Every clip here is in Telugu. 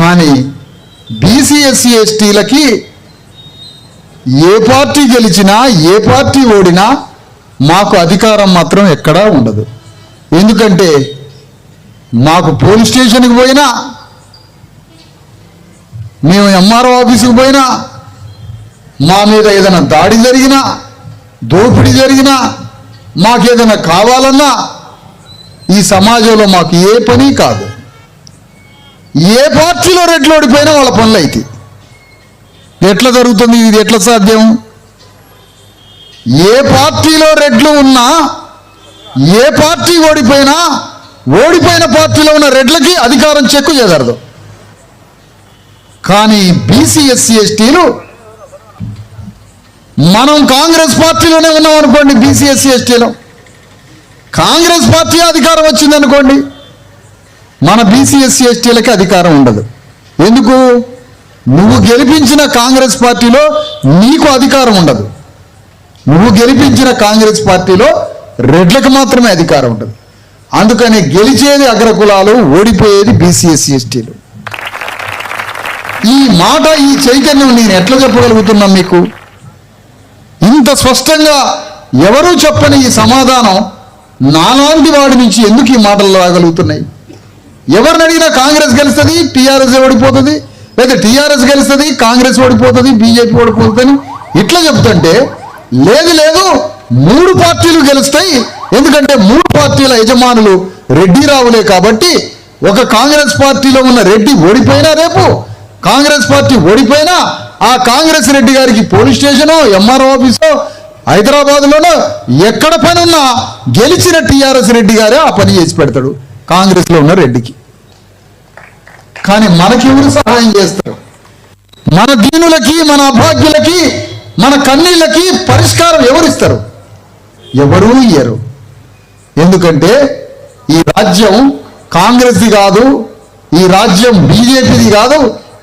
కానీ బీసీ ఎస్సీ ఎస్టీలకి ఏ పార్టీ గెలిచినా ఏ పార్టీ ఓడినా మాకు అధికారం మాత్రం ఎక్కడా ఉండదు. ఎందుకంటే మాకు పోలీస్ స్టేషన్కి పోయినా, మేము ఎంఆర్ఓ ఆఫీసుకు పోయినా, మా మీద ఏదైనా దాడి జరిగినా, దోపిడీ జరిగినా, మాకేదైనా కావాలన్నా ఈ సమాజంలో మాకు ఏ పని కాదు. ఏ పార్టీలో రెడ్లు ఓడిపోయినా వాళ్ళ పనులు అయితే ఎట్లా జరుగుతుంది? ఇది ఎట్లా సాధ్యం? ఏ పార్టీలో రెడ్లు ఉన్నా, ఏ పార్టీ ఓడిపోయినా, ఓడిపోయిన పార్టీలో ఉన్న రెడ్లకి అధికారం చెక్కు చెదరదు. కానీ బీసీ ఎస్సీ ఎస్టీలు, మనం కాంగ్రెస్ పార్టీలోనే ఉన్నాం అనుకోండి, బీసీ ఎస్సీ ఎస్టీలో కాంగ్రెస్ పార్టీ అధికారం వచ్చిందనుకోండి, మన బీసీ ఎస్సీ ఎస్టీలకి అధికారం ఉండదు. ఎందుకు? నువ్వు గెలిపించిన కాంగ్రెస్ పార్టీలో నీకు అధికారం ఉండదు. నువ్వు గెలిపించిన కాంగ్రెస్ పార్టీలో రెడ్లకు మాత్రమే అధికారం ఉండదు. అందుకని గెలిచేది అగ్రకులాలు, ఓడిపోయేది బీసీ ఎస్సీ ఎస్టీలు. ఈ మాట, ఈ చైతన్యం నేను ఎట్లా చెప్పగలుగుతున్నాం మీకు? ఇంత స్పష్టంగా ఎవరూ చెప్పని ఈ సమాధానం నాలాంటి వాడి నుంచి ఎందుకు ఈ మాటలు రాగలుగుతున్నాయి? ఎవరిని అడిగినా కాంగ్రెస్ గెలుస్తుంది, టీఆర్ఎస్ ఓడిపోతుంది, లేదా టీఆర్ఎస్ గెలుస్తుంది, కాంగ్రెస్ ఓడిపోతుంది, బీజేపీ ఓడిపోతుందని ఇట్లా చెప్తుంటే, లేదు లేదు 3 పార్టీలు గెలుస్తాయి, ఎందుకంటే 3 పార్టీల యజమానులు రెడ్డిరావులే కాబట్టి ఒక కాంగ్రెస్ పార్టీలో ఉన్న రెడ్డి ఓడిపోయినా, రేపు కాంగ్రెస్ పార్టీ ఓడిపోయినా ఆ కాంగ్రెస్ రెడ్డి గారికి పోలీస్ స్టేషనో ఎంఆర్ఓ ఆఫీసో హైదరాబాద్లోనో ఎక్కడ పని ఉన్నా గెలిచిన టీఆర్ఎస్ రెడ్డి గారే ఆ పని చేసి పెడతాడు కాంగ్రెస్లో ఉన్న రెడ్డికి. కానీ మనకెవరు సహాయం చేస్తారు? మన దీనులకి, మన అభాగ్యులకి, మన కన్నీళ్ళకి పరిష్కారం ఎవరిస్తారు? ఎవరూ ఇయ్యరు. ఎందుకంటే ఈ రాజ్యం కాంగ్రెస్ది కాదు, ఈ రాజ్యం బీజేపీది కాదు,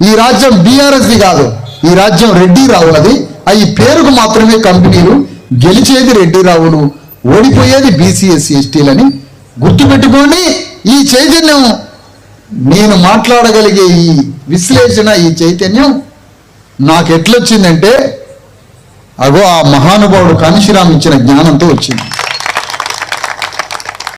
ఈ రాజ్యం బీఆర్ఎస్ది కాదు, ఈ రాజ్యం రెడ్డి రావులది. అవి పేరుకు మాత్రమే కంపెనీలు. గెలిచేది రెడ్డి రావులు, ఓడిపోయేది బీసీ ఎస్సీ ఎస్టీలని గుర్తుపెట్టుకోండి. ఈ చైతన్యం, నేను మాట్లాడగలిగే ఈ విశ్లేషణ, ఈ చైతన్యం నాకు ఎట్లొచ్చిందంటే, అగో ఆ మహానుభావుడు కాంశీరామ్ ఇచ్చిన జ్ఞానంతో వచ్చింది.